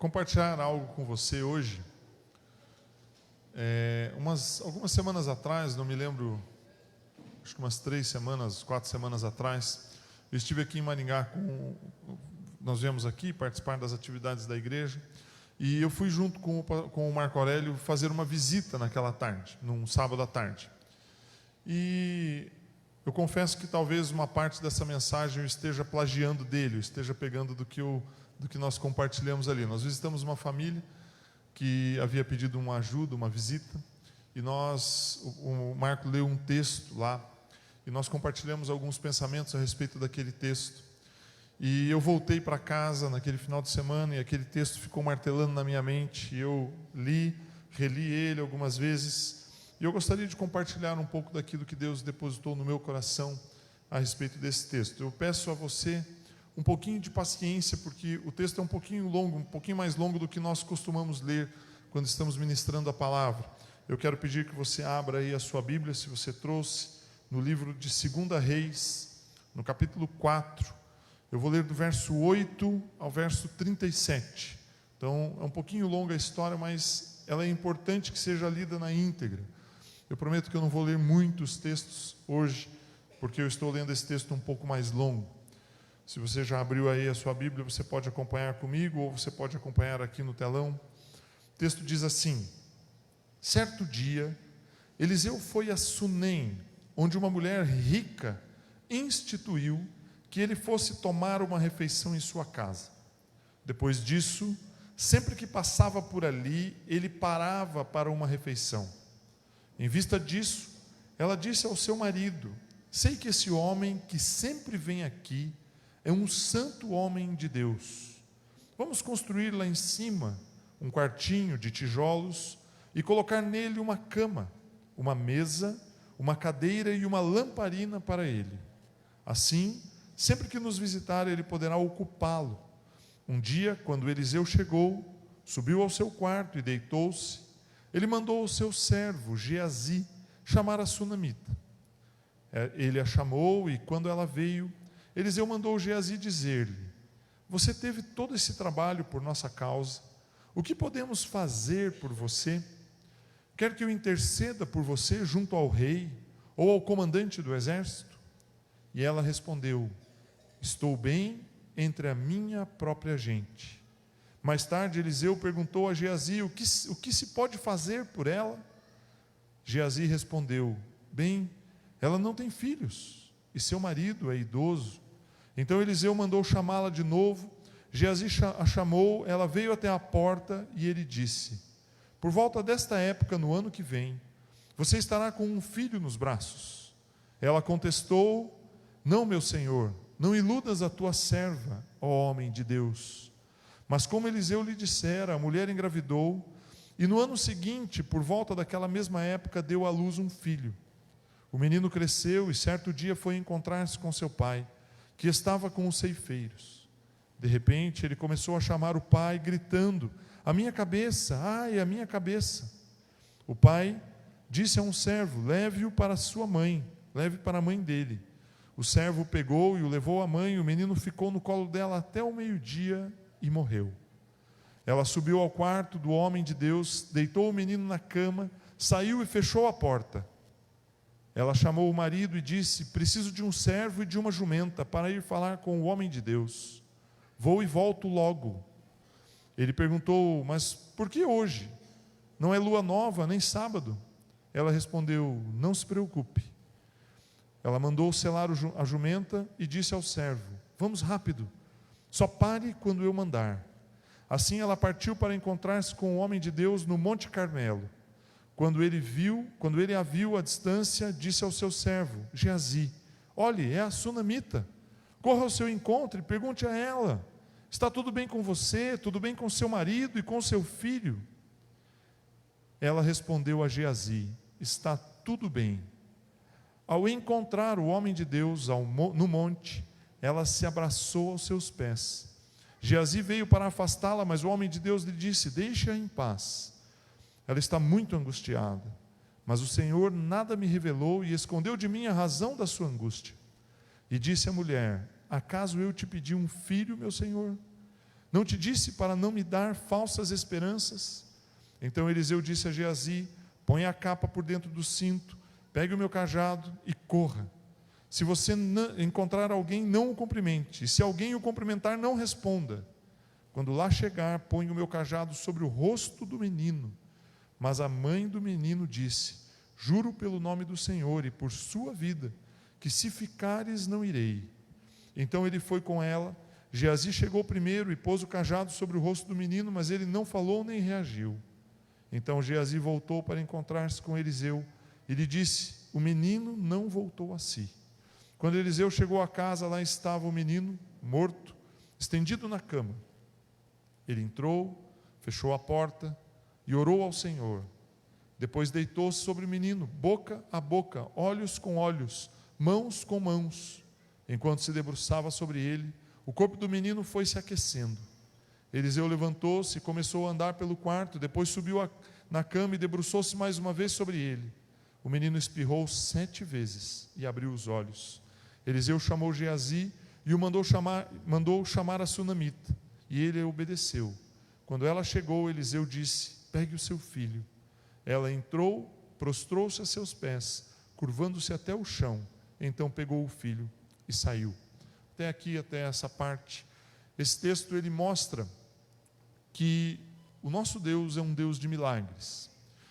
compartilhar algo com você hoje. Algumas semanas atrás, não me lembro, acho que umas 4 semanas atrás, eu estive aqui em Maringá, nós viemos aqui participar das atividades da igreja, e eu fui junto com o Marco Aurélio fazer uma visita naquela tarde, num sábado à tarde. E eu confesso que talvez uma parte dessa mensagem eu esteja plagiando dele, eu esteja pegando do que nós compartilhamos ali. Nós visitamos uma família que havia pedido uma ajuda, uma visita, e o Marco leu um texto lá, e nós compartilhamos alguns pensamentos a respeito daquele texto. E eu voltei para casa naquele final de semana, e aquele texto ficou martelando na minha mente, e eu reli ele algumas vezes, e eu gostaria de compartilhar um pouco daquilo que Deus depositou no meu coração a respeito desse texto. Eu peço a você um pouquinho de paciência, porque o texto é um pouquinho longo, um pouquinho mais longo do que nós costumamos ler quando estamos ministrando a palavra. Eu quero pedir que você abra aí a sua Bíblia, se você trouxe, no livro de 2 Reis, no capítulo 4. Eu vou ler do verso 8 ao verso 37. Então, é um pouquinho longa a história, mas ela é importante que seja lida na íntegra. Eu prometo que eu não vou ler muitos textos hoje, porque eu estou lendo esse texto um pouco mais longo. Se você já abriu aí a sua Bíblia, você pode acompanhar comigo, ou você pode acompanhar aqui no telão. O texto diz assim: certo dia, Eliseu foi a Sunem, onde uma mulher rica instituiu que ele fosse tomar uma refeição em sua casa. Depois disso, sempre que passava por ali, ele parava para uma refeição. Em vista disso, ela disse ao seu marido: sei que esse homem que sempre vem aqui é um santo homem de Deus. Vamos construir lá em cima um quartinho de tijolos e colocar nele uma cama, uma mesa, uma cadeira e uma lamparina para ele. Assim, sempre que nos visitar, ele poderá ocupá-lo. Um dia, quando Eliseu chegou, subiu ao seu quarto e deitou-se. Ele mandou o seu servo, Geazi, chamar a sunamita. Ele a chamou, e quando ela veio, Eliseu mandou Geazi dizer-lhe: você teve todo esse trabalho por nossa causa. O que podemos fazer por você? Quer que eu interceda por você junto ao rei ou ao comandante do exército? E ela respondeu: estou bem entre a minha própria gente. Mais tarde Eliseu perguntou a Geazi o que se pode fazer por ela. Geazi respondeu: bem, ela não tem filhos e seu marido é idoso. Então Eliseu mandou chamá-la de novo. Geazi a chamou, ela veio até a porta e ele disse: por volta desta época, no ano que vem, você estará com um filho nos braços. Ela contestou: não, meu senhor, não iludas a tua serva, ó homem de Deus. Mas como Eliseu lhe dissera, a mulher engravidou, e no ano seguinte, por volta daquela mesma época, deu à luz um filho. O menino cresceu e certo dia foi encontrar-se com seu pai, que estava com os ceifeiros. De repente ele começou a chamar o pai, gritando: a minha cabeça, ai, a minha cabeça. O pai disse a um servo: leve-o para sua mãe, leve para a mãe dele. O servo o pegou e o levou à mãe. O menino ficou no colo dela até o meio-dia e morreu. Ela subiu ao quarto do homem de Deus, deitou o menino na cama, saiu e fechou a porta. Ela chamou o marido e disse: preciso de um servo e de uma jumenta para ir falar com o homem de Deus. Vou e volto logo. Ele perguntou: mas por que hoje? Não é lua nova, nem sábado. Ela respondeu: não se preocupe. Ela mandou selar a jumenta e disse ao servo: vamos rápido, só pare quando eu mandar. Assim ela partiu para encontrar-se com o homem de Deus no Monte Carmelo. Quando ele a viu à distância, disse ao seu servo, Geazi: olhe, é a sunamita. Corra ao seu encontro e pergunte a ela: está tudo bem com você, tudo bem com seu marido e com seu filho? Ela respondeu a Geazi: está tudo bem. Ao encontrar o homem de Deus no monte, ela se abraçou aos seus pés. Geazi veio para afastá-la, mas o homem de Deus lhe disse: deixe-a em paz. Ela está muito angustiada, mas o Senhor nada me revelou e escondeu de mim a razão da sua angústia. E disse a mulher: acaso eu te pedi um filho, meu senhor? Não te disse para não me dar falsas esperanças? Então Eliseu disse a Geazi: põe a capa por dentro do cinto, pegue o meu cajado e corra. Se você encontrar alguém, não o cumprimente, e se alguém o cumprimentar, não responda. Quando lá chegar, põe o meu cajado sobre o rosto do menino. Mas a mãe do menino disse: juro pelo nome do Senhor e por sua vida, que se ficares não irei. Então ele foi com ela. Geazi chegou primeiro e pôs o cajado sobre o rosto do menino, mas ele não falou nem reagiu. Então Geazi voltou para encontrar-se com Eliseu e lhe disse: o menino não voltou a si. Quando Eliseu chegou à casa, lá estava o menino, morto, estendido na cama. Ele entrou, fechou a porta e orou ao Senhor. Depois deitou-se sobre o menino, boca a boca, olhos com olhos, mãos com mãos. Enquanto se debruçava sobre ele, o corpo do menino foi se aquecendo. Eliseu levantou-se e começou a andar pelo quarto, depois subiu na cama e debruçou-se mais uma vez sobre ele. O menino espirrou 7 vezes e abriu os olhos. Eliseu chamou Geazi e o mandou chamar a sunamita, e ele obedeceu. Quando ela chegou, Eliseu disse: pegue o seu filho. Ela entrou, prostrou-se a seus pés, curvando-se até o chão. Então pegou o filho e saiu. Até aqui, até essa parte, esse texto ele mostra que o nosso Deus é um Deus de milagres.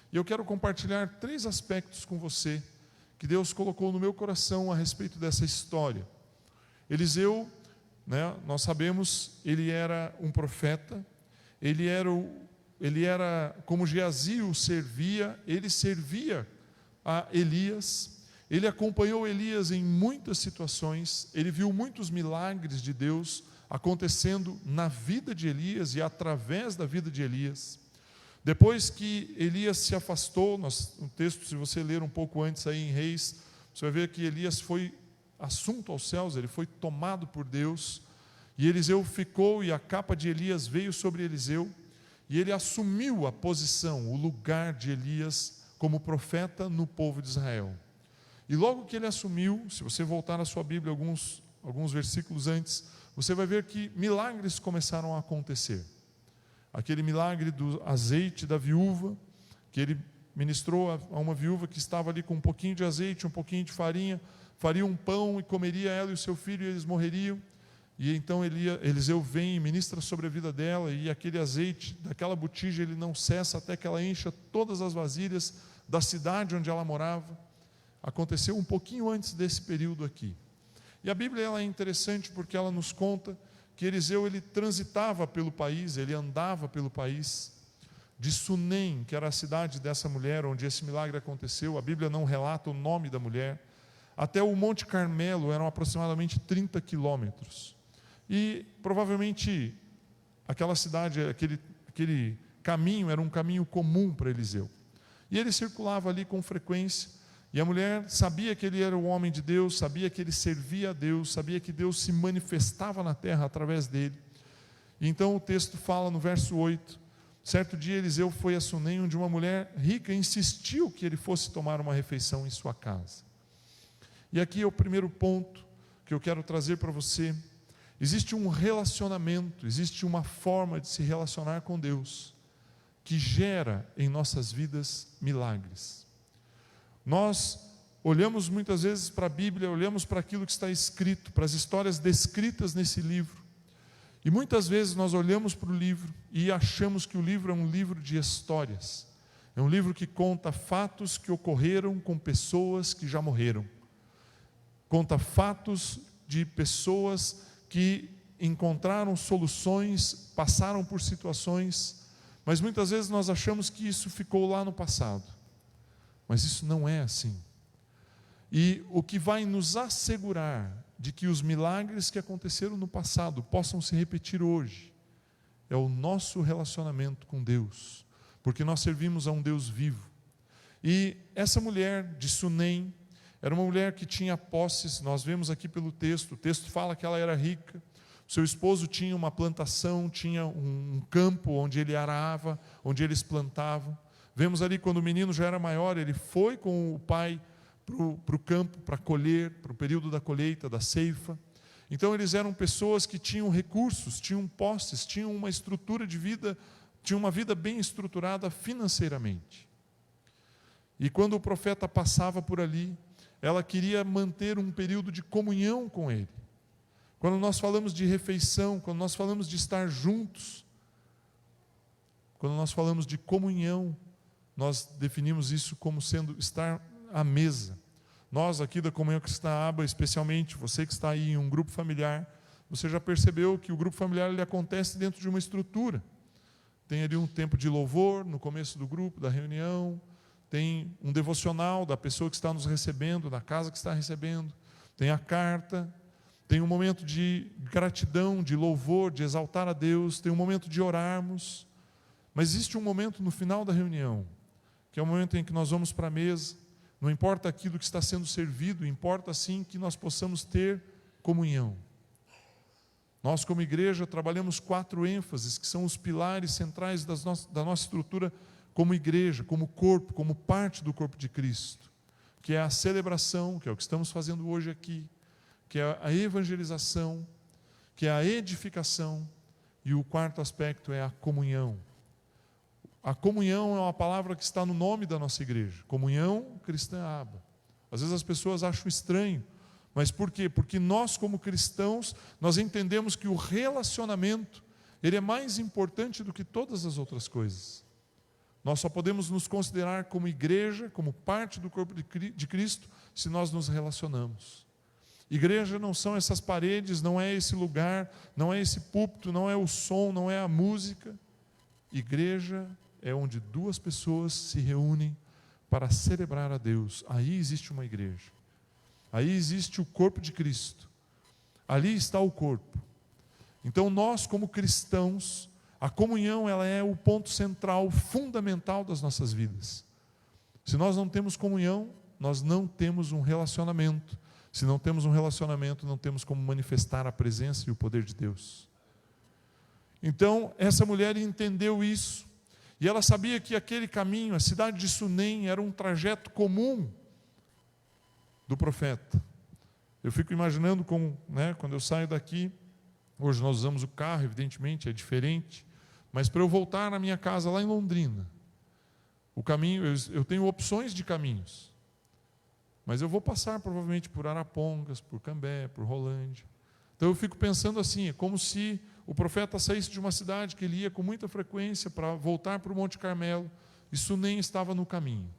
E eu quero compartilhar 3 aspectos com você que Deus colocou no meu coração a respeito dessa história. Eliseu, nós sabemos, ele era um profeta, ele era como Geazi o servia, ele servia a Elias, ele acompanhou Elias em muitas situações, ele viu muitos milagres de Deus acontecendo na vida de Elias e através da vida de Elias. Depois que Elias se afastou, o texto, se você ler um pouco antes aí em Reis, você vai ver que Elias foi assunto aos céus, ele foi tomado por Deus, e Eliseu ficou, e a capa de Elias veio sobre Eliseu, e ele assumiu a posição, o lugar de Elias como profeta no povo de Israel. E logo que ele assumiu, se você voltar na sua Bíblia alguns versículos antes, você vai ver que milagres começaram a acontecer. Aquele milagre do azeite da viúva, que ele ministrou a uma viúva que estava ali com um pouquinho de azeite, um pouquinho de farinha, faria um pão e comeria ela e o seu filho e eles morreriam. E então Eliseu vem e ministra sobre a vida dela, e aquele azeite daquela botija ele não cessa até que ela encha todas as vasilhas da cidade onde ela morava. Aconteceu um pouquinho antes desse período aqui. E a Bíblia ela é interessante porque ela nos conta que Eliseu ele transitava pelo país, ele andava pelo país, de Sunem, que era a cidade dessa mulher onde esse milagre aconteceu. A Bíblia não relata o nome da mulher, até o Monte Carmelo eram aproximadamente 30 quilômetros. E provavelmente aquela cidade, aquele caminho era um caminho comum para Eliseu. E ele circulava ali com frequência, e a mulher sabia que ele era o homem de Deus, sabia que ele servia a Deus, sabia que Deus se manifestava na terra através dele. E então o texto fala no verso 8, certo dia Eliseu foi a Sunem, onde uma mulher rica insistiu que ele fosse tomar uma refeição em sua casa. E aqui é o primeiro ponto que eu quero trazer para você. Existe um relacionamento, existe uma forma de se relacionar com Deus, que gera em nossas vidas milagres. Nós olhamos muitas vezes para a Bíblia, olhamos para aquilo que está escrito, para as histórias descritas nesse livro, e muitas vezes nós olhamos para o livro e achamos que o livro é um livro de histórias, é um livro que conta fatos que ocorreram com pessoas que já morreram, conta fatos de pessoas que encontraram soluções, passaram por situações, mas muitas vezes nós achamos que isso ficou lá no passado. Mas isso não é assim. E o que vai nos assegurar de que os milagres que aconteceram no passado possam se repetir hoje é o nosso relacionamento com Deus, porque nós servimos a um Deus vivo. E essa mulher de Sunem era uma mulher que tinha posses, nós vemos aqui pelo texto, o texto fala que ela era rica, seu esposo tinha uma plantação, tinha um campo onde ele arava, onde eles plantavam. Vemos ali quando o menino já era maior, ele foi com o pai para o campo, para colher, para o período da colheita, da ceifa. Então eles eram pessoas que tinham recursos, tinham posses, tinham uma estrutura de vida, tinham uma vida bem estruturada financeiramente. E quando o profeta passava por ali, ela queria manter um período de comunhão com ele. Quando nós falamos de refeição, quando nós falamos de estar juntos, quando nós falamos de comunhão, nós definimos isso como sendo estar à mesa. Nós aqui da Comunhão Cristã Aba, especialmente você que está aí em um grupo familiar, você já percebeu que o grupo familiar ele acontece dentro de uma estrutura. Tem ali um tempo de louvor no começo do grupo, da reunião, tem um devocional da pessoa que está nos recebendo, da casa que está recebendo, tem a carta, tem um momento de gratidão, de louvor, de exaltar a Deus, tem um momento de orarmos, mas existe um momento no final da reunião, que é o momento em que nós vamos para a mesa, não importa aquilo que está sendo servido, importa sim que nós possamos ter comunhão. Nós como igreja trabalhamos 4 ênfases, que são os pilares centrais da nossa estrutura como igreja, como corpo, como parte do corpo de Cristo, que é a celebração, que é o que estamos fazendo hoje aqui, que é a evangelização, que é a edificação, e o 4º aspecto é a comunhão. A comunhão é uma palavra que está no nome da nossa igreja, Comunhão Cristã Aba. Às vezes as pessoas acham estranho, mas por quê? Porque nós como cristãos, nós entendemos que o relacionamento, ele é mais importante do que todas as outras coisas. Nós só podemos nos considerar como igreja, como parte do corpo de Cristo, se nós nos relacionamos. Igreja não são essas paredes, não é esse lugar, não é esse púlpito, não é o som, não é a música. Igreja é onde 2 pessoas se reúnem para celebrar a Deus. Aí existe uma igreja. Aí existe o corpo de Cristo. Ali está o corpo. Então nós como cristãos, a comunhão ela é o ponto central, fundamental das nossas vidas. Se nós não temos comunhão, nós não temos um relacionamento. Se não temos um relacionamento, não temos como manifestar a presença e o poder de Deus. Então, essa mulher entendeu isso. E ela sabia que aquele caminho, a cidade de Sunem, era um trajeto comum do profeta. Eu fico imaginando como, quando eu saio daqui, hoje nós usamos o carro, evidentemente, é diferente, mas para eu voltar na minha casa lá em Londrina, o caminho, eu tenho opções de caminhos, mas eu vou passar provavelmente por Arapongas, por Cambé, por Rolândia. Então eu fico pensando assim, é como se o profeta saísse de uma cidade que ele ia com muita frequência para voltar para o Monte Carmelo, e Sunem estava no caminho.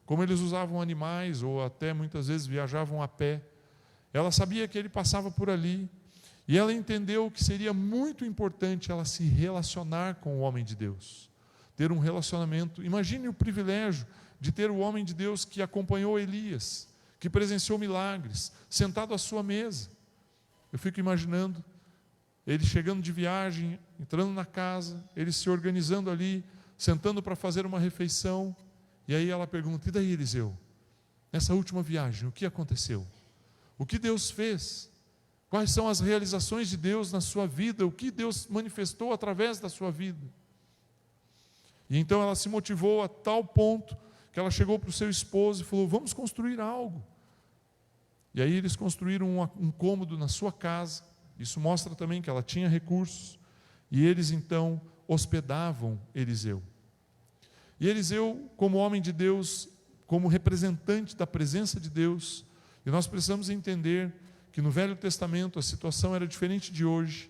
Como eles usavam animais, ou até muitas vezes viajavam a pé, ela sabia que ele passava por ali, e ela entendeu que seria muito importante ela se relacionar com o homem de Deus, ter um relacionamento. Imagine o privilégio de ter o homem de Deus que acompanhou Elias, que presenciou milagres, sentado à sua mesa. Eu fico imaginando ele chegando de viagem, entrando na casa, ele se organizando ali, sentando para fazer uma refeição, e aí ela pergunta: e daí, Eliseu? Nessa última viagem, o que aconteceu? O que Deus fez? Quais são as realizações de Deus na sua vida? O que Deus manifestou através da sua vida? E então ela se motivou a tal ponto que ela chegou para o seu esposo e falou: vamos construir algo. E aí eles construíram um cômodo na sua casa. Isso mostra também que ela tinha recursos. E eles então hospedavam Eliseu. E Eliseu, como homem de Deus, como representante da presença de Deus, e nós precisamos entender que no Velho Testamento a situação era diferente de hoje.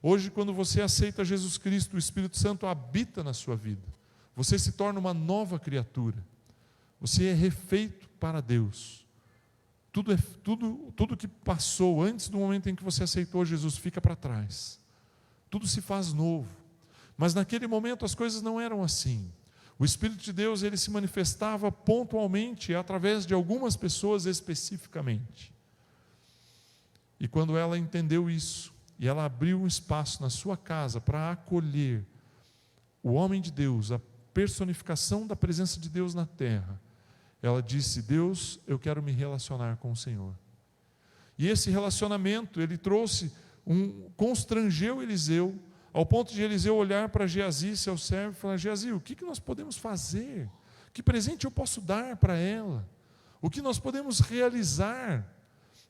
Hoje, quando você aceita Jesus Cristo, o Espírito Santo habita na sua vida. Você se torna uma nova criatura. Você é refeito para Deus. Tudo que passou antes do momento em que você aceitou Jesus fica para trás. Tudo se faz novo. Mas naquele momento as coisas não eram assim. O Espírito de Deus ele se manifestava pontualmente através de algumas pessoas especificamente. E quando ela entendeu isso, e ela abriu um espaço na sua casa para acolher o homem de Deus, a personificação da presença de Deus na terra, ela disse: Deus, eu quero me relacionar com o Senhor. E esse relacionamento, ele constrangeu Eliseu, ao ponto de Eliseu olhar para Geazi, seu servo, e falar: Geazi, o que nós podemos fazer? Que presente eu posso dar para ela? O que nós podemos realizar?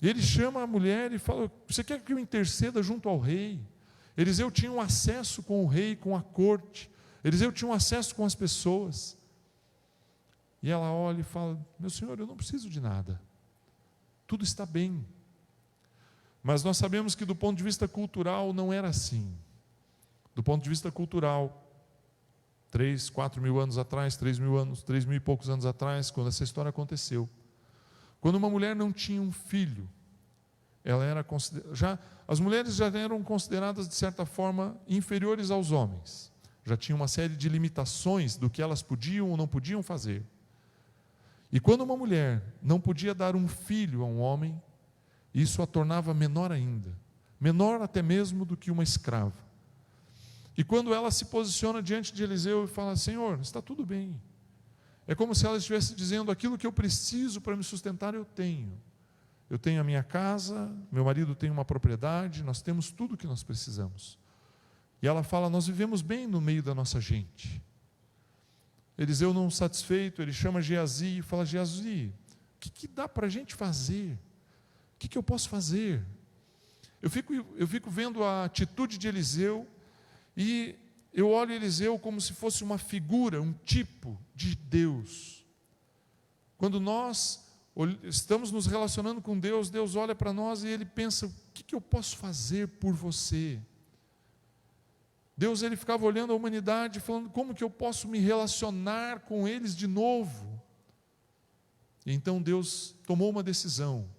E ele chama a mulher e fala: você quer que eu interceda junto ao rei? Eliseu tinha um acesso com o rei, com a corte. Eliseu tinha um acesso com as pessoas. E ela olha e fala: meu senhor, eu não preciso de nada. Tudo está bem. Mas nós sabemos que do ponto de vista cultural não era assim. Do ponto de vista cultural, 3, 4 mil anos atrás, 3 mil e poucos anos atrás, quando essa história aconteceu, quando uma mulher não tinha um filho, ela era as mulheres já eram consideradas de certa forma inferiores aos homens. Já tinha uma série de limitações do que elas podiam ou não podiam fazer. E quando uma mulher não podia dar um filho a um homem, isso a tornava menor ainda, menor até mesmo do que uma escrava. E quando ela se posiciona diante de Eliseu e fala: Senhor, está tudo bem. É como se ela estivesse dizendo: aquilo que eu preciso para me sustentar eu tenho. Eu tenho a minha casa, meu marido tem uma propriedade, nós temos tudo o que nós precisamos. E ela fala: nós vivemos bem no meio da nossa gente. Eliseu, não satisfeito, ele chama Geazi e fala: Geazi, o que dá para a gente fazer? O que eu posso fazer? Eu fico vendo a atitude de Eliseu e eu olho Eliseu como se fosse uma figura, um tipo de Deus. Quando nós estamos nos relacionando com Deus, Deus olha para nós e Ele pensa: o que eu posso fazer por você? Deus, Ele ficava olhando a humanidade, falando: como que eu posso me relacionar com eles de novo? E então Deus tomou uma decisão.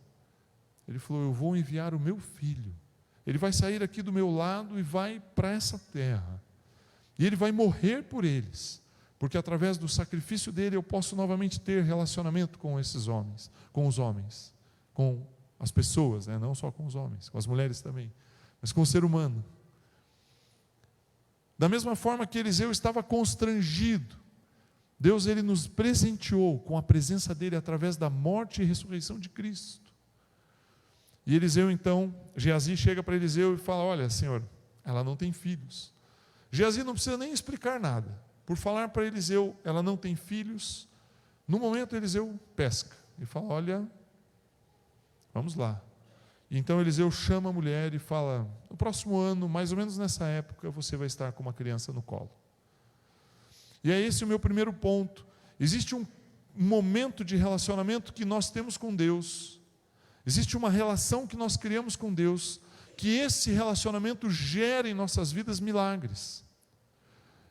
Ele falou: eu vou enviar o meu filho. Ele vai sair aqui do meu lado e vai para essa terra. E ele vai morrer por eles. Porque através do sacrifício dele eu posso novamente ter relacionamento com esses homens, com os homens, com as pessoas, né? Não só com os homens, com as mulheres também, mas com o ser humano. Da mesma forma que Eliseu estava constrangido, Deus, ele nos presenteou com a presença dele através da morte e ressurreição de Cristo. E Eliseu então, Geazi chega para Eliseu e fala: olha, Senhor, ela não tem filhos. Geazi não precisa nem explicar nada. Por falar para Eliseu, ela não tem filhos, no momento Eliseu pesca e fala: olha, vamos lá. E então Eliseu chama a mulher e fala: no próximo ano, mais ou menos nessa época, você vai estar com uma criança no colo. E é esse o meu primeiro ponto. Existe um momento de relacionamento que nós temos com Deus, existe uma relação que nós criamos com Deus, que esse relacionamento gera em nossas vidas milagres.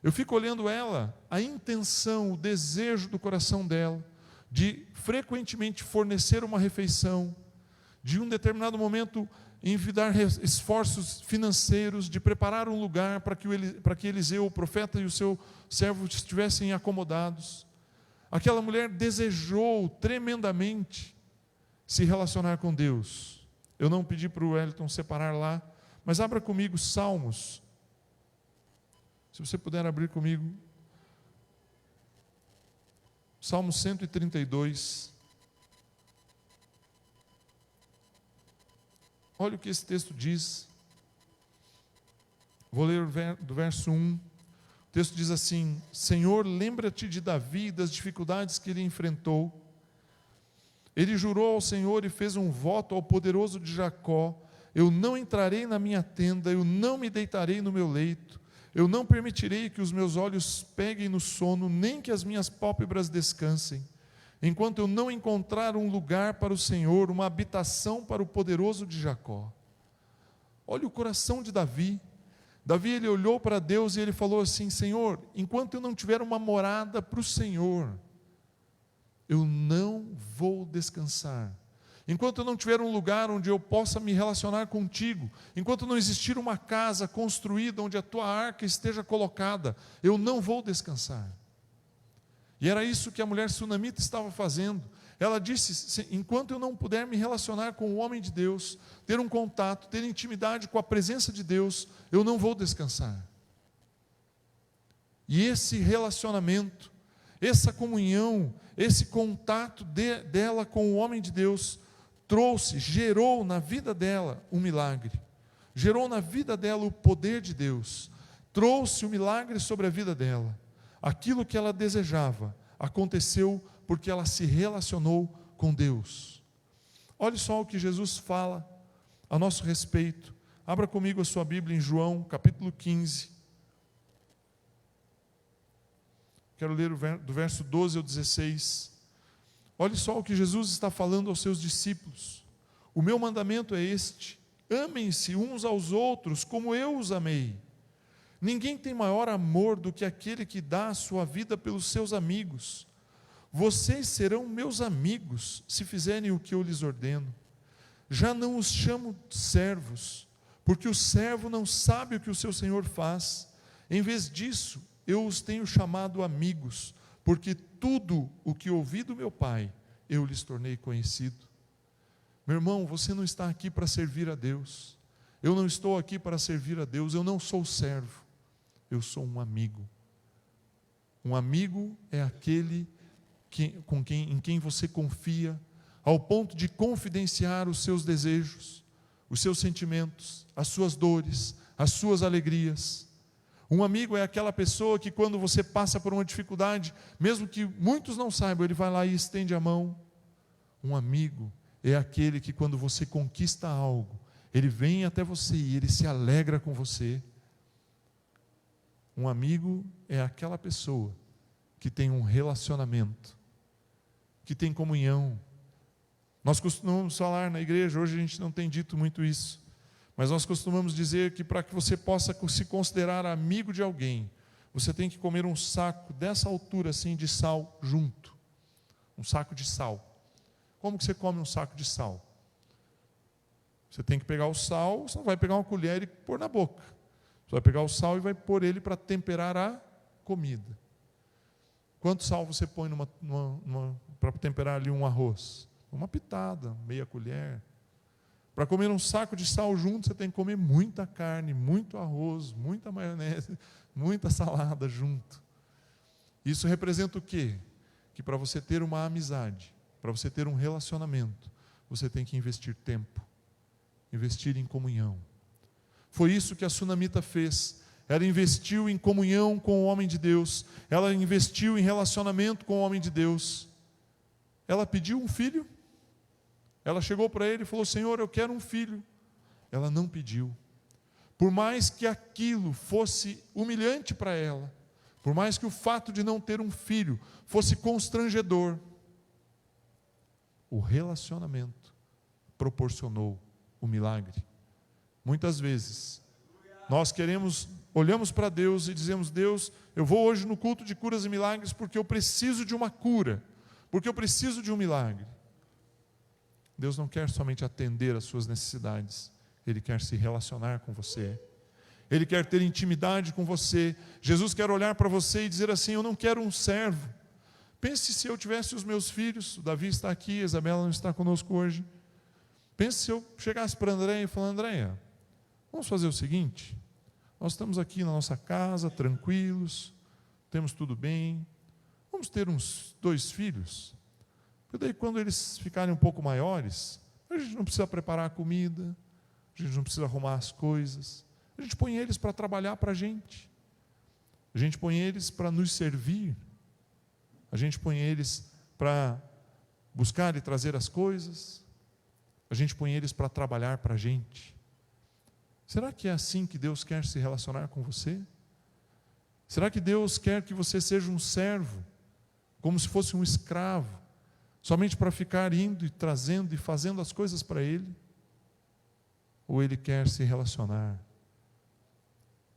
Eu fico olhando ela, a intenção, o desejo do coração dela, de frequentemente fornecer uma refeição, de um determinado momento envidar esforços financeiros, de preparar um lugar para que Eliseu, o profeta, e o seu servo estivessem acomodados. Aquela mulher desejou tremendamente se relacionar com Deus. Eu não pedi para o Wellington separar lá, mas abra comigo Salmos. Se você puder abrir comigo, Salmo 132. Olha o que esse texto diz. Vou ler do verso 1. O texto diz assim: Senhor, lembra-te de Davi e das dificuldades que ele enfrentou. Ele jurou ao Senhor e fez um voto ao poderoso de Jacó: eu não entrarei na minha tenda, eu não me deitarei no meu leito, eu não permitirei que os meus olhos peguem no sono, nem que as minhas pálpebras descansem, enquanto eu não encontrar um lugar para o Senhor, uma habitação para o poderoso de Jacó. Olha o coração de Davi. Davi, ele olhou para Deus e ele falou assim: Senhor, enquanto eu não tiver uma morada para o Senhor, eu não vou descansar. Enquanto eu não tiver um lugar onde eu possa me relacionar contigo, enquanto não existir uma casa construída onde a tua arca esteja colocada, eu não vou descansar. E era isso que a mulher sunamita estava fazendo. Ela disse: enquanto eu não puder me relacionar com o homem de Deus, ter um contato, ter intimidade com a presença de Deus, eu não vou descansar. E esse relacionamento, essa comunhão, esse contato dela com o homem de Deus, gerou na vida dela um milagre, gerou na vida dela o poder de Deus, trouxe um milagre sobre a vida dela. Aquilo que ela desejava aconteceu porque ela se relacionou com Deus. Olhe só o que Jesus fala a nosso respeito. Abra comigo a sua Bíblia em João, capítulo 15. Quero ler do verso 12 ao 16. Olhe só o que Jesus está falando aos seus discípulos. O meu mandamento é este: amem-se uns aos outros como eu os amei. Ninguém tem maior amor do que aquele que dá a sua vida pelos seus amigos. Vocês serão meus amigos se fizerem o que eu lhes ordeno. Já não os chamo servos, porque o servo não sabe o que o seu senhor faz. Em vez disso, eu os tenho chamado amigos, porque tudo o que ouvi do meu Pai, eu lhes tornei conhecido. Meu irmão, você não está aqui para servir a Deus. Eu não estou aqui para servir a Deus. Eu não sou servo. Eu sou um amigo. Um amigo é aquele em quem você confia, ao ponto de confidenciar os seus desejos, os seus sentimentos, as suas dores, as suas alegrias. Um amigo é aquela pessoa que, quando você passa por uma dificuldade, mesmo que muitos não saibam, ele vai lá e estende a mão. Um amigo é aquele que, quando você conquista algo, ele vem até você e ele se alegra com você. Um amigo é aquela pessoa que tem um relacionamento, que tem comunhão. Nós costumamos falar na igreja, hoje a gente não tem dito muito isso, mas nós costumamos dizer que para que você possa se considerar amigo de alguém, você tem que comer um saco dessa altura assim de sal junto. Um saco de sal. Como que você come um saco de sal? Você tem que pegar o sal, você não vai pegar uma colher e pôr na boca. Você vai pegar o sal e vai pôr ele para temperar a comida. Quanto sal você põe para temperar ali um arroz? Uma pitada, meia colher. Para comer um saco de sal junto, você tem que comer muita carne, muito arroz, muita maionese, muita salada junto. Isso representa o quê? Que para você ter uma amizade, para você ter um relacionamento, você tem que investir tempo, investir em comunhão. Foi isso que a sunamita fez. Ela investiu em comunhão com o homem de Deus. Ela investiu em relacionamento com o homem de Deus. Ela pediu um filho. Ela chegou para ele e falou: Senhor, eu quero um filho. Ela não pediu. Por mais que aquilo fosse humilhante para ela, por mais que o fato de não ter um filho fosse constrangedor, o relacionamento proporcionou o milagre. Muitas vezes, nós olhamos para Deus e dizemos: Deus, eu vou hoje no culto de curas e milagres porque eu preciso de uma cura, porque eu preciso de um milagre. Deus não quer somente atender às suas necessidades, Ele quer se relacionar com você. Ele quer ter intimidade com você. Jesus quer olhar para você e dizer assim: eu não quero um servo. Pense se eu tivesse os meus filhos, o Davi está aqui, a Isabela não está conosco hoje. Pense se eu chegasse para a Andréia e falar: Andréia, vamos fazer o seguinte, nós estamos aqui na nossa casa, tranquilos, temos tudo bem, vamos ter uns 2 filhos, porque daí quando eles ficarem um pouco maiores, a gente não precisa preparar a comida, a gente não precisa arrumar as coisas, a gente põe eles para trabalhar para a gente põe eles para nos servir, a gente põe eles para buscar e trazer as coisas, a gente põe eles para trabalhar para a gente. Será que é assim que Deus quer se relacionar com você? Será que Deus quer que você seja um servo, como se fosse um escravo, somente para ficar indo e trazendo e fazendo as coisas para Ele? Ou Ele quer se relacionar?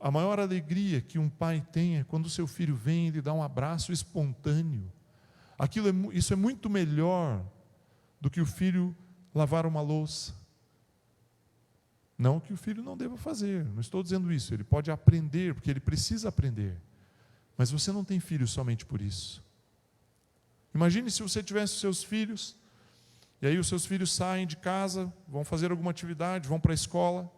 A maior alegria que um pai tem é quando o seu filho vem e lhe dá um abraço espontâneo. Isso é muito melhor do que o filho lavar uma louça. Não que o filho não deva fazer, não estou dizendo isso, ele pode aprender, porque ele precisa aprender. Mas você não tem filho somente por isso. Imagine se você tivesse os seus filhos, e aí os seus filhos saem de casa, vão fazer alguma atividade, vão para a escola,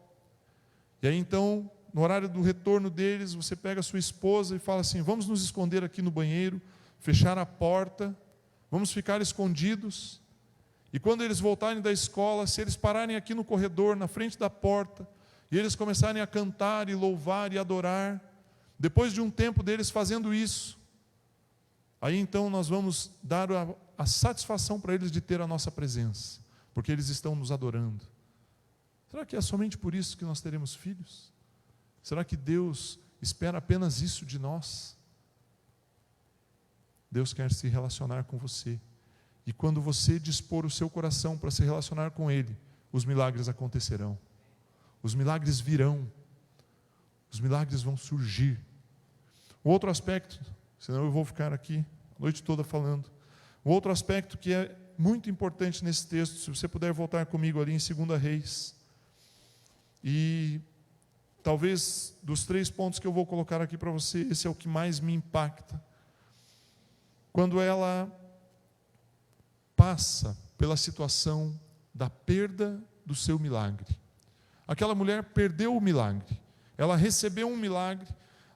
e aí então, no horário do retorno deles, você pega a sua esposa e fala assim: vamos nos esconder aqui no banheiro, fechar a porta, vamos ficar escondidos. E quando eles voltarem da escola, se eles pararem aqui no corredor, na frente da porta, e eles começarem a cantar e louvar e adorar, depois de um tempo deles fazendo isso, aí então nós vamos dar a satisfação para eles de ter a nossa presença. porque eles estão nos adorando. Será que é somente por isso que nós teremos filhos? Será que Deus espera apenas isso de nós? Deus quer se relacionar com você. E quando você dispor o seu coração para se relacionar com Ele, os milagres acontecerão. Os milagres virão. Os milagres vão surgir. O outro aspecto, senão eu vou ficar aqui a noite toda falando. O outro aspecto que é muito importante nesse texto, se você puder voltar comigo ali em 2 Reis. E talvez dos 3 pontos que eu vou colocar aqui para você, esse é o que mais me impacta. Quando ela passa pela situação da perda do seu milagre. Aquela mulher perdeu o milagre. Ela recebeu um milagre.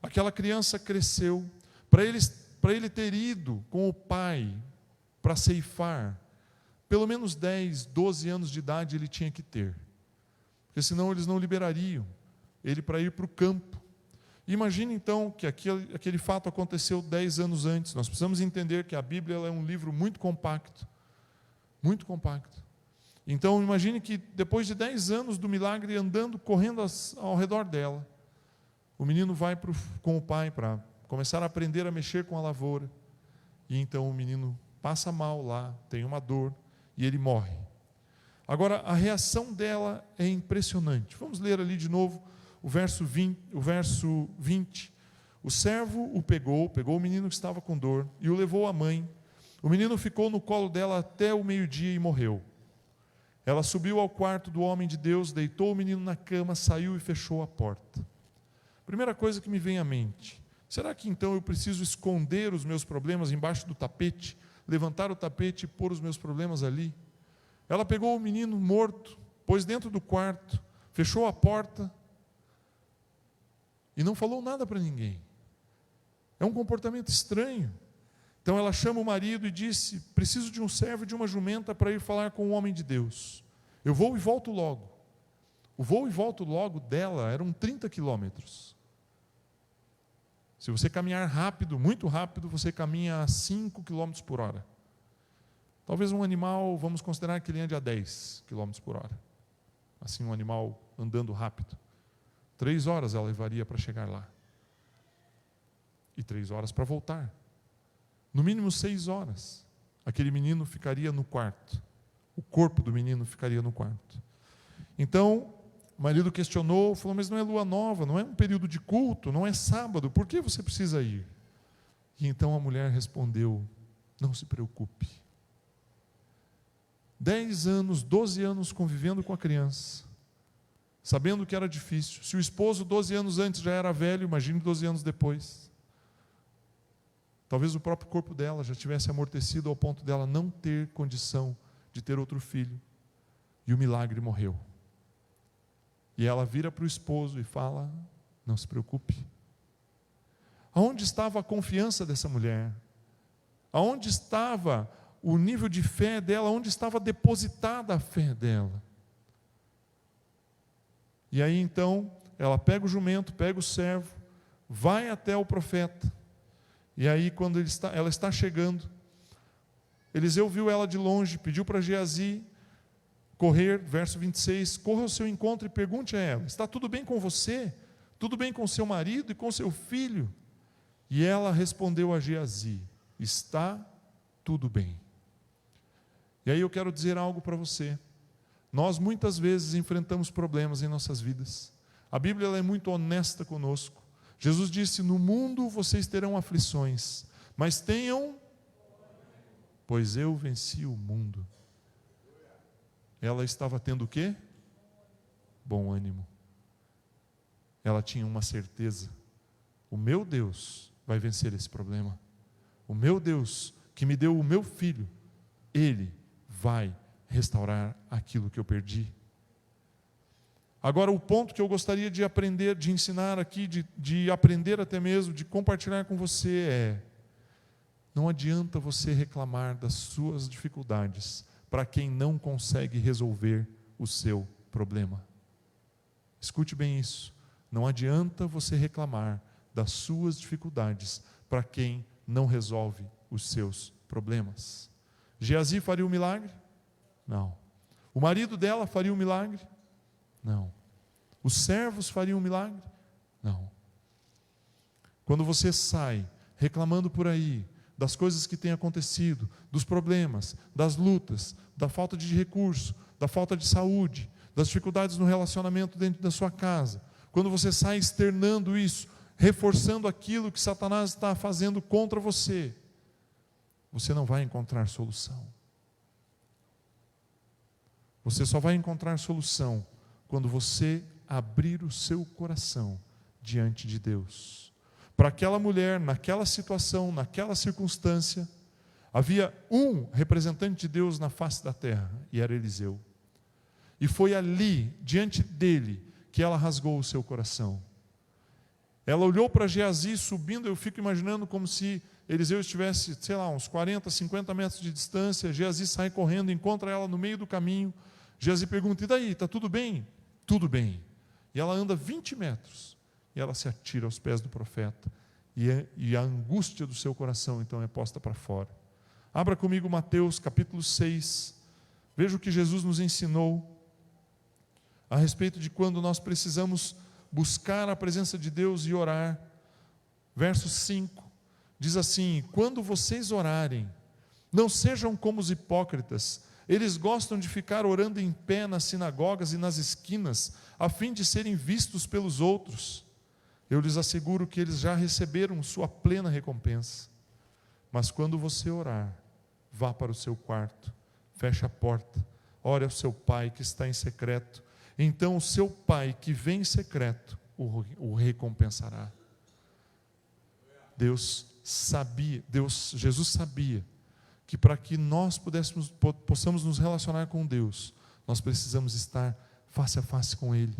Aquela criança cresceu. Para ele ter ido com o pai para ceifar, pelo menos 10, 12 anos de idade ele tinha que ter. Porque senão eles não liberariam ele para ir para o campo. Imagine então que aquele fato aconteceu 10 anos antes. Nós precisamos entender que a Bíblia ela é um livro muito compacto. Muito compacto. Então imagine que depois de 10 anos do milagre andando, correndo ao redor dela, o menino vai com o pai para começar a aprender a mexer com a lavoura. E então o menino passa mal lá, tem uma dor e ele morre. Agora a reação dela é impressionante. Vamos ler ali de novo o verso 20. O servo o pegou o menino que estava com dor e o levou à mãe. O menino ficou no colo dela até o meio-dia e morreu. Ela subiu ao quarto do homem de Deus, deitou o menino na cama, saiu e fechou a porta. Primeira coisa que me vem à mente, será que então eu preciso esconder os meus problemas embaixo do tapete, levantar o tapete e pôr os meus problemas ali? Ela pegou o menino morto, pôs dentro do quarto, fechou a porta e não falou nada para ninguém. É um comportamento estranho. Então ela chama o marido e disse: preciso de um servo e de uma jumenta para ir falar com o homem de Deus. Eu vou e volto logo. O voo e volto logo dela eram 30 quilômetros. Se você caminhar rápido, muito rápido, você caminha a 5 quilômetros por hora. Talvez um animal, vamos considerar que ele ande a 10 quilômetros por hora. Assim, um animal andando rápido. 3 horas ela levaria para chegar lá. E 3 horas para voltar. No mínimo 6 horas. Aquele menino ficaria no quarto. O corpo do menino ficaria no quarto. Então, o marido questionou, falou: mas não é lua nova, não é um período de culto, não é sábado, por que você precisa ir? E então a mulher respondeu: não se preocupe. 10 anos, 12 anos convivendo com a criança, sabendo que era difícil. Se o esposo 12 anos antes já era velho, imagine 12 anos depois. Talvez o próprio corpo dela já tivesse amortecido ao ponto dela não ter condição de ter outro filho. E o milagre morreu. E ela vira para o esposo e fala: não se preocupe. Aonde estava a confiança dessa mulher? Aonde estava o nível de fé dela? Onde estava depositada a fé dela? E aí então, ela pega o jumento, pega o servo, vai até o profeta. E aí quando ela está chegando, Eliseu viu ela de longe, pediu para Geazi correr, verso 26, corra ao seu encontro e pergunte a ela: está tudo bem com você? Tudo bem com seu marido e com seu filho? E ela respondeu a Geazi: está tudo bem. E aí eu quero dizer algo para você. Nós muitas vezes enfrentamos problemas em nossas vidas. A Bíblia ela é muito honesta conosco. Jesus disse: no mundo vocês terão aflições, mas tenham, pois eu venci o mundo. Ela estava tendo o quê? Bom ânimo. Ela tinha uma certeza: o meu Deus vai vencer esse problema. O meu Deus, que me deu o meu filho, Ele vai restaurar aquilo que eu perdi. Agora, o ponto que eu gostaria de aprender, de ensinar aqui, de aprender até mesmo, de compartilhar com você é: não adianta você reclamar das suas dificuldades para quem não consegue resolver o seu problema. Escute bem isso. Não adianta você reclamar das suas dificuldades para quem não resolve os seus problemas. Geazi faria o milagre? Não. O marido dela faria um milagre? Não. Os servos fariam um milagre? Não. Quando você sai reclamando por aí das coisas que têm acontecido, dos problemas, das lutas, da falta de recurso, da falta de saúde, das dificuldades no relacionamento dentro da sua casa, quando você sai externando isso, reforçando aquilo que Satanás está fazendo contra você, você não vai encontrar solução. Você só vai encontrar solução quando você abrir o seu coração diante de Deus. Para aquela mulher, naquela situação, naquela circunstância, havia um representante de Deus na face da terra, e era Eliseu. E foi ali, diante dele, que ela rasgou o seu coração. Ela olhou para Geazi subindo, eu fico imaginando como se Eliseu estivesse, sei lá, uns 40, 50 metros de distância. Geazi sai correndo, encontra ela no meio do caminho. Geazi pergunta: e daí, está tudo bem? Tudo bem. E ela anda 20 metros, e ela se atira aos pés do profeta, e a angústia do seu coração então é posta para fora. Abra comigo Mateus capítulo 6, veja o que Jesus nos ensinou a respeito de quando nós precisamos buscar a presença de Deus e orar. Verso 5, diz assim: quando vocês orarem, não sejam como os hipócritas. Eles gostam de ficar orando em pé nas sinagogas e nas esquinas, a fim de serem vistos pelos outros. Eu lhes asseguro que eles já receberam sua plena recompensa. Mas quando você orar, vá para o seu quarto, feche a porta, ore ao seu pai que está em secreto. Então o seu pai que vem em secreto o recompensará. Jesus sabia que para que nós possamos nos relacionar com Deus, nós precisamos estar face a face com Ele.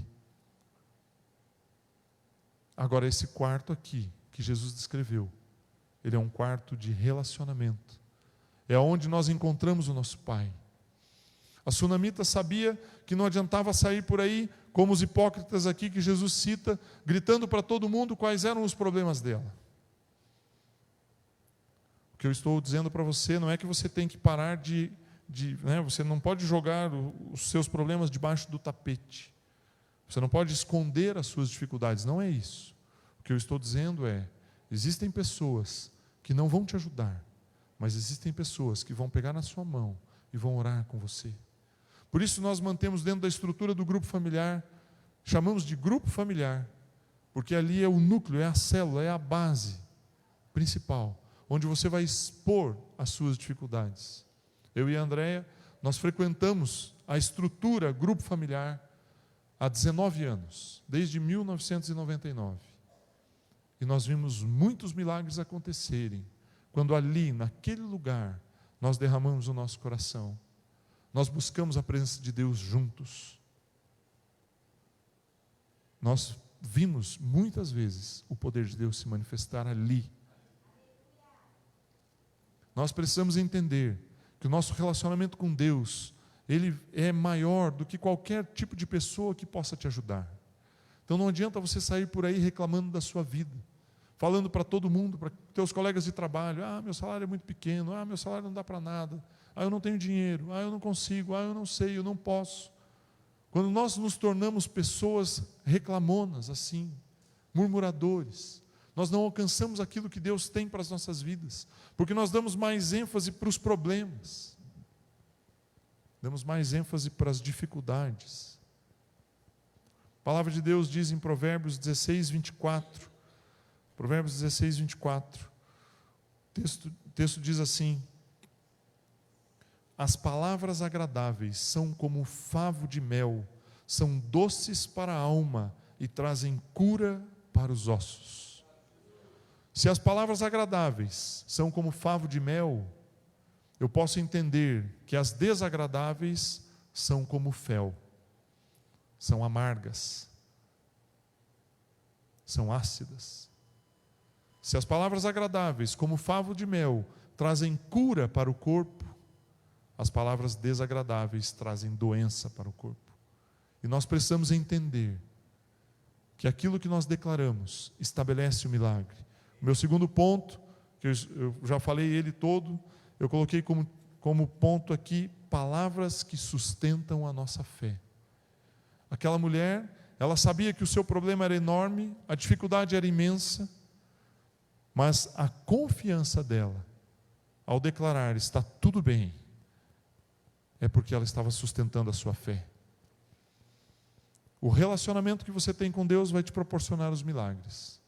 Agora, esse quarto aqui, que Jesus descreveu, ele é um quarto de relacionamento. É onde nós encontramos o nosso Pai. A sunamita sabia que não adiantava sair por aí, como os hipócritas aqui que Jesus cita, gritando para todo mundo quais eram os problemas dela. O que eu estou dizendo para você não é que você tem que parar você não pode jogar os seus problemas debaixo do tapete. Você não pode esconder as suas dificuldades, não é isso. O que eu estou dizendo é, existem pessoas que não vão te ajudar, mas existem pessoas que vão pegar na sua mão e vão orar com você. Por isso nós mantemos dentro da estrutura do grupo familiar, chamamos de grupo familiar, porque ali é o núcleo, é a célula, é a base principal, onde você vai expor as suas dificuldades. Eu e a Andréia, nós frequentamos a estrutura grupo familiar há 19 anos, desde 1999. E nós vimos muitos milagres acontecerem, quando ali, naquele lugar, nós derramamos o nosso coração. Nós buscamos a presença de Deus juntos. Nós vimos muitas vezes o poder de Deus se manifestar ali. Nós precisamos entender que o nosso relacionamento com Deus, ele é maior do que qualquer tipo de pessoa que possa te ajudar. Então não adianta você sair por aí reclamando da sua vida, falando para todo mundo, para teus colegas de trabalho: meu salário é muito pequeno, meu salário não dá para nada, eu não tenho dinheiro, eu não consigo, eu não sei, eu não posso. Quando nós nos tornamos pessoas reclamonas assim, murmuradores, nós não alcançamos aquilo que Deus tem para as nossas vidas, porque nós damos mais ênfase para os problemas, damos mais ênfase para as dificuldades. A palavra de Deus diz em Provérbios 16, 24, Provérbios 16, 24, o texto diz assim: as palavras agradáveis são como um favo de mel, são doces para a alma e trazem cura para os ossos. Se as palavras agradáveis são como favo de mel, eu posso entender que as desagradáveis são como fel, são amargas, são ácidas. Se as palavras agradáveis, como favo de mel, trazem cura para o corpo, as palavras desagradáveis trazem doença para o corpo. E nós precisamos entender que aquilo que nós declaramos estabelece o milagre. O meu segundo ponto, que eu já falei ele todo, eu coloquei como ponto aqui, palavras que sustentam a nossa fé. Aquela mulher, ela sabia que o seu problema era enorme, a dificuldade era imensa, mas a confiança dela, ao declarar, está tudo bem, é porque ela estava sustentando a sua fé. O relacionamento que você tem com Deus vai te proporcionar os milagres,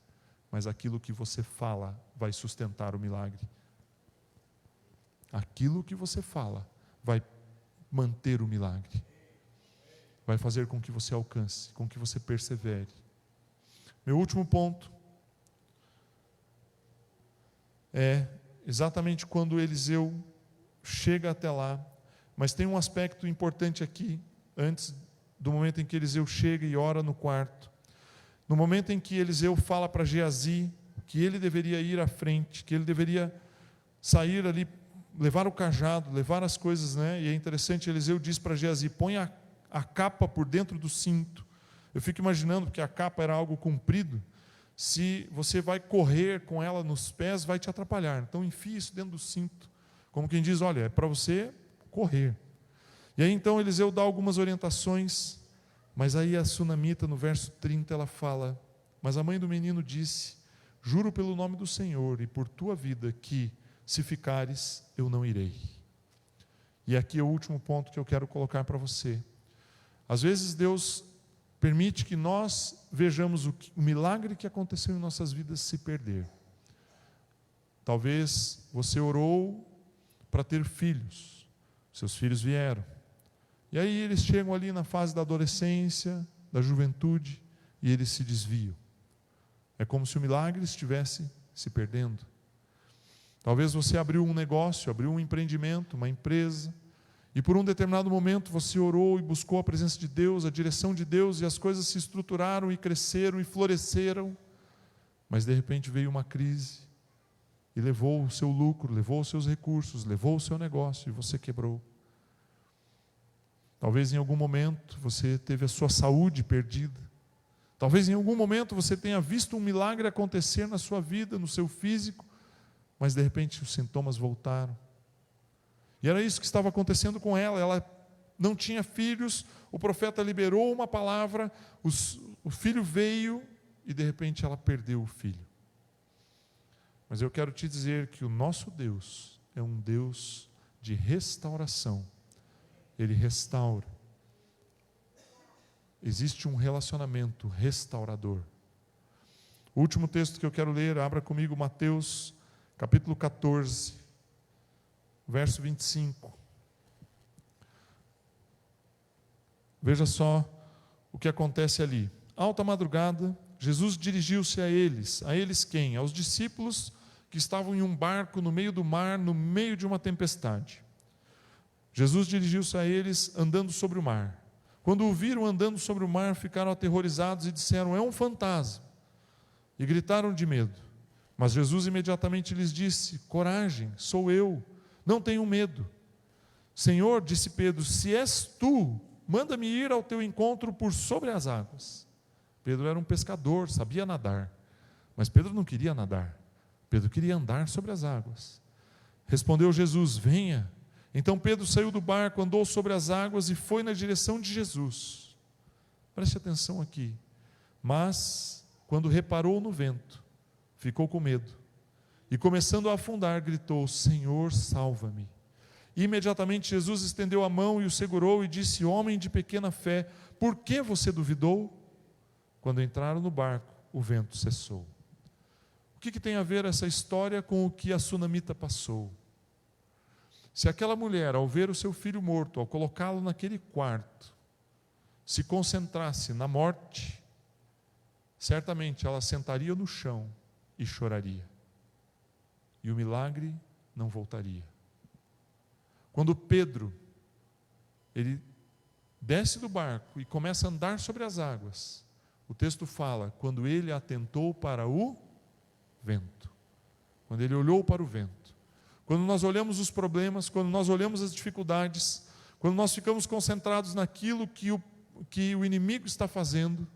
mas aquilo que você fala vai sustentar o milagre. Aquilo que você fala vai manter o milagre, vai fazer com que você alcance, com que você persevere. Meu último ponto é exatamente quando Eliseu chega até lá, mas tem um aspecto importante aqui, antes do momento em que Eliseu chega e ora no quarto. No momento em que Eliseu fala para Geazi que ele deveria ir à frente, que ele deveria sair ali, levar o cajado, levar as coisas, né? E é interessante, Eliseu diz para Geazi, põe a capa por dentro do cinto. Eu fico imaginando que a capa era algo comprido, se você vai correr com ela nos pés, vai te atrapalhar. Então enfie isso dentro do cinto, como quem diz, olha, é para você correr. E aí então Eliseu dá algumas orientações, mas aí a sunamita no verso 30 ela fala, mas a mãe do menino disse, juro pelo nome do Senhor e por tua vida que, se ficares, eu não irei. E aqui é o último ponto que eu quero colocar para você. Às vezes Deus permite que nós vejamos o milagre que aconteceu em nossas vidas se perder. Talvez você orou para ter filhos, seus filhos vieram, e aí eles chegam ali na fase da adolescência, da juventude, e eles se desviam. É como se o milagre estivesse se perdendo. Talvez você abriu um negócio, abriu um empreendimento, uma empresa, e por um determinado momento você orou e buscou a presença de Deus, a direção de Deus, e as coisas se estruturaram e cresceram e floresceram, mas de repente veio uma crise, e levou o seu lucro, levou os seus recursos, levou o seu negócio, e você quebrou. Talvez em algum momento você teve a sua saúde perdida. Talvez em algum momento você tenha visto um milagre acontecer na sua vida, no seu físico, mas de repente os sintomas voltaram. E era isso que estava acontecendo com ela. Ela não tinha filhos, o profeta liberou uma palavra, o filho veio e de repente ela perdeu o filho. Mas eu quero te dizer que o nosso Deus é um Deus de restauração. Ele restaura. Existe um relacionamento restaurador. O último texto que eu quero ler, abra comigo Mateus, capítulo 14, verso 25. Veja só o que acontece ali. Alta madrugada, Jesus dirigiu-se a eles quem? Aos discípulos que estavam em um barco no meio do mar, no meio de uma tempestade. Jesus dirigiu-se a eles andando sobre o mar. Quando o viram andando sobre o mar, ficaram aterrorizados e disseram, é um fantasma. E gritaram de medo. Mas Jesus imediatamente lhes disse, coragem, sou eu, não tenham medo. Senhor, disse Pedro, se és tu, manda-me ir ao teu encontro por sobre as águas. Pedro era um pescador, sabia nadar. Mas Pedro não queria nadar. Pedro queria andar sobre as águas. Respondeu Jesus, venha. Então Pedro saiu do barco, andou sobre as águas e foi na direção de Jesus. Preste atenção aqui. Mas, quando reparou no vento, ficou com medo. E começando a afundar, gritou, Senhor, salva-me. Imediatamente Jesus estendeu a mão e o segurou e disse, homem de pequena fé, por que você duvidou? Quando entraram no barco, o vento cessou. O que tem a ver essa história com o que a sunamita passou? Se aquela mulher, ao ver o seu filho morto, ao colocá-lo naquele quarto, se concentrasse na morte, certamente ela sentaria no chão e choraria. E o milagre não voltaria. Quando Pedro, ele desce do barco e começa a andar sobre as águas, o texto fala, quando ele atentou para o vento, quando ele olhou para o vento. Quando nós olhamos os problemas, quando nós olhamos as dificuldades, quando nós ficamos concentrados naquilo que o inimigo está fazendo,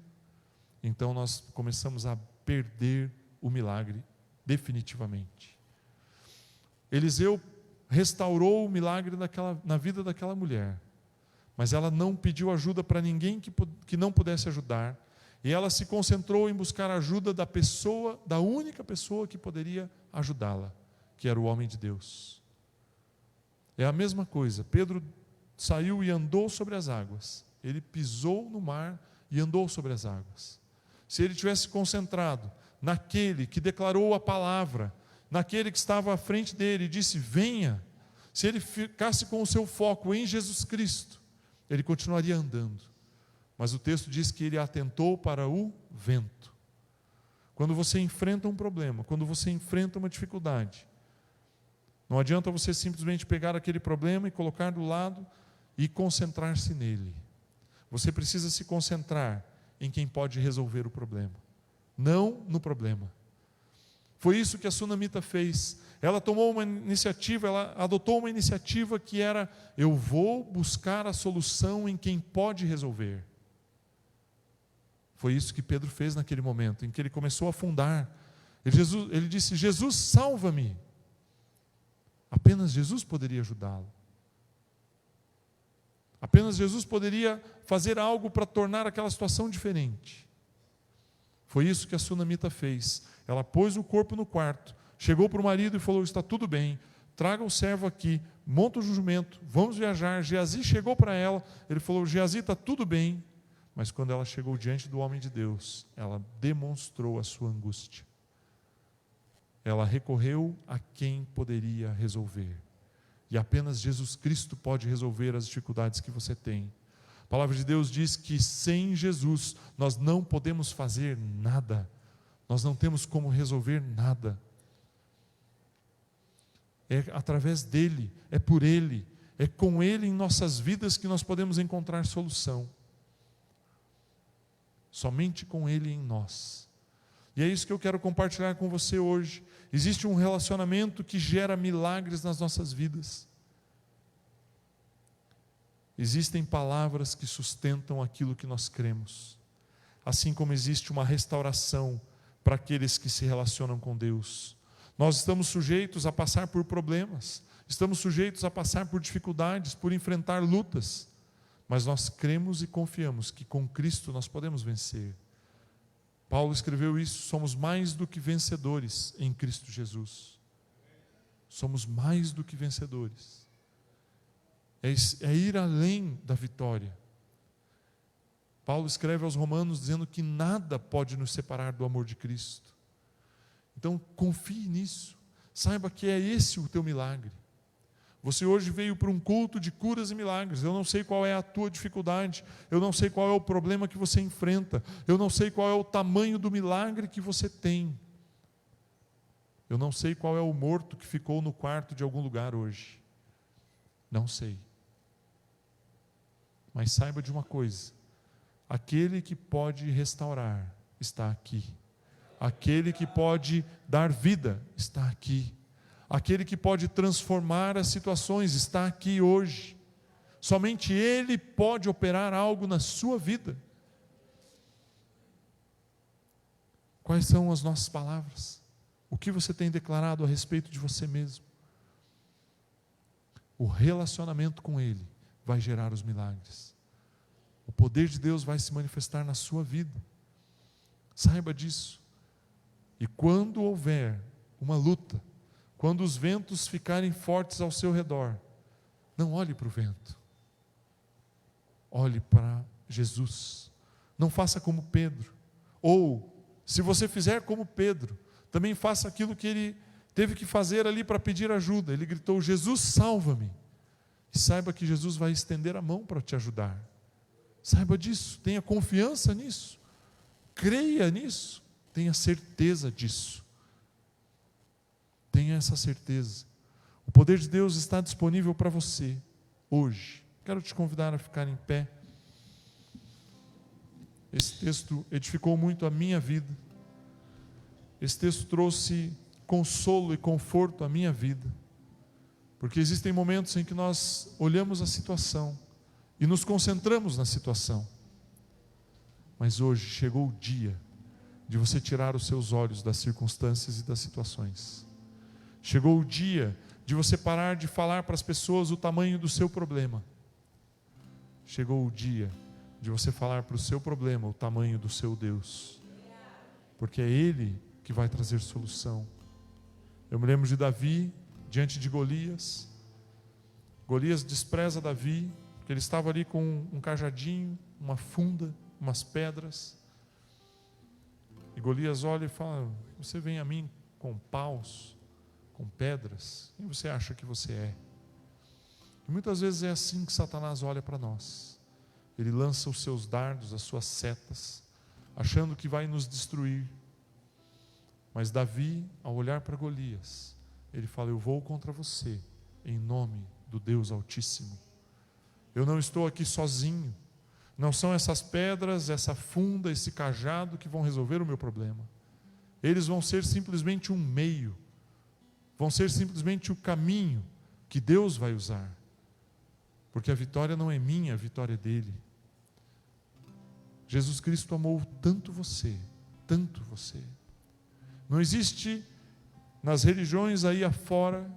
então nós começamos a perder o milagre definitivamente. Eliseu restaurou o milagre na vida daquela mulher. Mas ela não pediu ajuda para ninguém que não pudesse ajudar. E ela se concentrou em buscar a ajuda da única pessoa que poderia ajudá-la, que era o homem de Deus. É a mesma coisa. Pedro saiu e andou sobre as águas. Ele pisou no mar e andou sobre as águas. Se ele tivesse concentrado naquele que declarou a palavra, naquele que estava à frente dele e disse, venha, se ele ficasse com o seu foco em Jesus Cristo, ele continuaria andando. Mas o texto diz que ele atentou para o vento. Quando você enfrenta um problema, quando você enfrenta uma dificuldade, não adianta você simplesmente pegar aquele problema e colocar do lado e concentrar-se nele. Você precisa se concentrar em quem pode resolver o problema, não no problema. Foi isso que a sunamita fez. Ela tomou uma iniciativa, ela adotou uma iniciativa que era, eu vou buscar a solução em quem pode resolver. Foi isso que Pedro fez naquele momento, em que ele começou a afundar. Ele disse, Jesus, salva-me. Apenas Jesus poderia ajudá-lo. Apenas Jesus poderia fazer algo para tornar aquela situação diferente. Foi isso que a sunamita fez. Ela pôs o corpo no quarto, chegou para o marido e falou, está tudo bem, traga o servo aqui, monta o jumento, vamos viajar. Geazi chegou para ela, ele falou, Geazi, está tudo bem. Mas quando ela chegou diante do homem de Deus, ela demonstrou a sua angústia. Ela recorreu a quem poderia resolver. E apenas Jesus Cristo pode resolver as dificuldades que você tem. A palavra de Deus diz que sem Jesus nós não podemos fazer nada. Nós não temos como resolver nada. É através dele, é por ele, é com ele em nossas vidas que nós podemos encontrar solução. Somente com ele em nós. E é isso que eu quero compartilhar com você hoje. Existe um relacionamento que gera milagres nas nossas vidas. Existem palavras que sustentam aquilo que nós cremos. Assim como existe uma restauração para aqueles que se relacionam com Deus. Nós estamos sujeitos a passar por problemas, estamos sujeitos a passar por dificuldades, por enfrentar lutas, mas nós cremos e confiamos que com Cristo nós podemos vencer. Paulo escreveu isso, somos mais do que vencedores em Cristo Jesus. Somos mais do que vencedores. É ir além da vitória. Paulo escreve aos Romanos dizendo que nada pode nos separar do amor de Cristo. Então confie nisso, saiba que é esse o teu milagre. Você hoje veio para um culto de curas e milagres. Eu não sei qual é a tua dificuldade, eu não sei qual é o problema que você enfrenta, eu não sei qual é o tamanho do milagre que você tem. Eu não sei qual é o morto que ficou no quarto de algum lugar hoje. Não sei. Mas saiba de uma coisa, aquele que pode restaurar está aqui. Aquele que pode dar vida está aqui. Aquele que pode transformar as situações está aqui hoje. Somente Ele pode operar algo na sua vida. Quais são as nossas palavras? O que você tem declarado a respeito de você mesmo? O relacionamento com Ele vai gerar os milagres. O poder de Deus vai se manifestar na sua vida. Saiba disso. E quando houver uma luta, quando os ventos ficarem fortes ao seu redor, não olhe para o vento. Olhe para Jesus. Não faça como Pedro. Ou, se você fizer como Pedro, também faça aquilo que ele teve que fazer ali para pedir ajuda. Ele gritou, Jesus, salva-me. E saiba que Jesus vai estender a mão para te ajudar. Saiba disso, tenha confiança nisso. Creia nisso, tenha certeza disso. Tenha essa certeza. O poder de Deus está disponível para você hoje. Quero te convidar a ficar em pé. Esse texto edificou muito a minha vida. Esse texto trouxe consolo e conforto à minha vida. Porque existem momentos em que nós olhamos a situação e nos concentramos na situação. Mas hoje chegou o dia de você tirar os seus olhos das circunstâncias e das situações. Chegou o dia de você parar de falar para as pessoas o tamanho do seu problema. Chegou o dia de você falar para o seu problema o tamanho do seu Deus, porque é Ele que vai trazer solução. Eu me lembro de Davi diante de Golias. Golias despreza Davi, porque ele estava ali com um cajadinho, uma funda, umas pedras. E Golias olha e fala: você vem a mim com paus, com pedras? Quem você acha que você é? E muitas vezes é assim que Satanás olha para nós. Ele lança os seus dardos, as suas setas, achando que vai nos destruir. Mas Davi, ao olhar para Golias, ele fala: eu vou contra você, em nome do Deus Altíssimo. Eu não estou aqui sozinho. Não são essas pedras, essa funda, esse cajado que vão resolver o meu problema. Eles vão ser simplesmente um meio, vão ser simplesmente o caminho que Deus vai usar. Porque a vitória não é minha, a vitória é dele. Jesus Cristo amou tanto você, tanto você. Não existe nas religiões aí afora,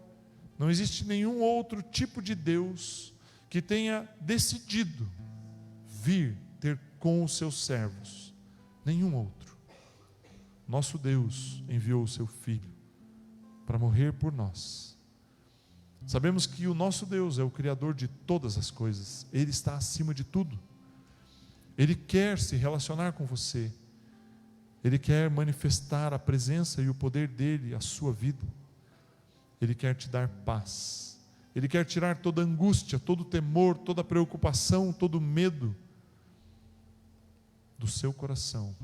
não existe nenhum outro tipo de Deus que tenha decidido vir ter com os seus servos. Nenhum outro. Nosso Deus enviou o seu Filho para morrer por nós. Sabemos que o nosso Deus é o Criador de todas as coisas. Ele está acima de tudo. Ele quer se relacionar com você. Ele quer manifestar a presença e o poder dele à sua vida. Ele quer te dar paz. Ele quer tirar toda angústia, todo temor, toda preocupação, todo medo do seu coração.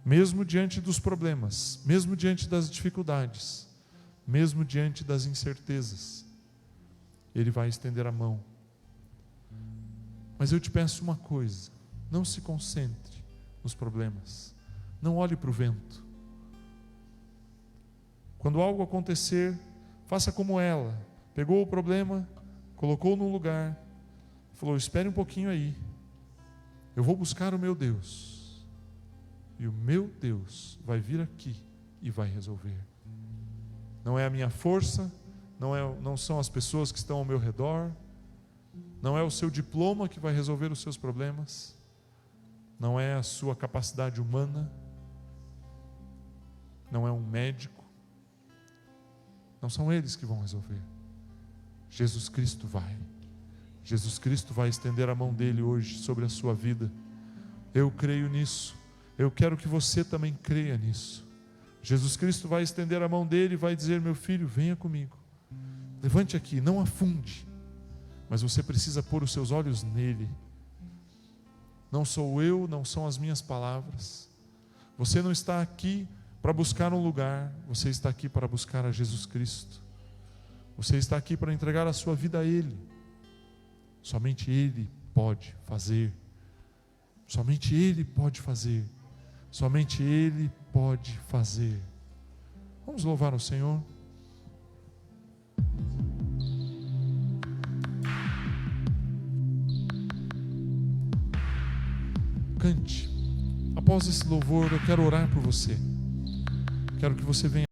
Mesmo diante dos problemas, mesmo diante das dificuldades, mesmo diante das incertezas, Ele vai estender a mão. Mas eu te peço uma coisa: não se concentre nos problemas, não olhe para o vento. Quando algo acontecer, faça como ela, pegou o problema, colocou no lugar, falou: espere um pouquinho aí, eu vou buscar o meu Deus, e o meu Deus vai vir aqui e vai resolver. Não é a minha força, não são as pessoas que estão ao meu redor, não é o seu diploma que vai resolver os seus problemas, não é a sua capacidade humana, não é um médico, não são eles que vão resolver. Jesus Cristo vai. Jesus Cristo vai estender a mão dele hoje sobre a sua vida. Eu creio nisso. Eu quero que você também creia nisso. Jesus Cristo vai estender a mão dele e vai dizer: meu filho, venha comigo. Levante aqui, não afunde. Mas você precisa pôr os seus olhos nele. Não sou eu, não são as minhas palavras. Você não está aqui para buscar um lugar, você está aqui para buscar a Jesus Cristo. Você está aqui para entregar a sua vida a Ele. Somente Ele pode fazer. Somente Ele pode fazer. Somente Ele pode fazer. Vamos louvar o Senhor. Cante. Após esse louvor, eu quero orar por você. Quero que você venha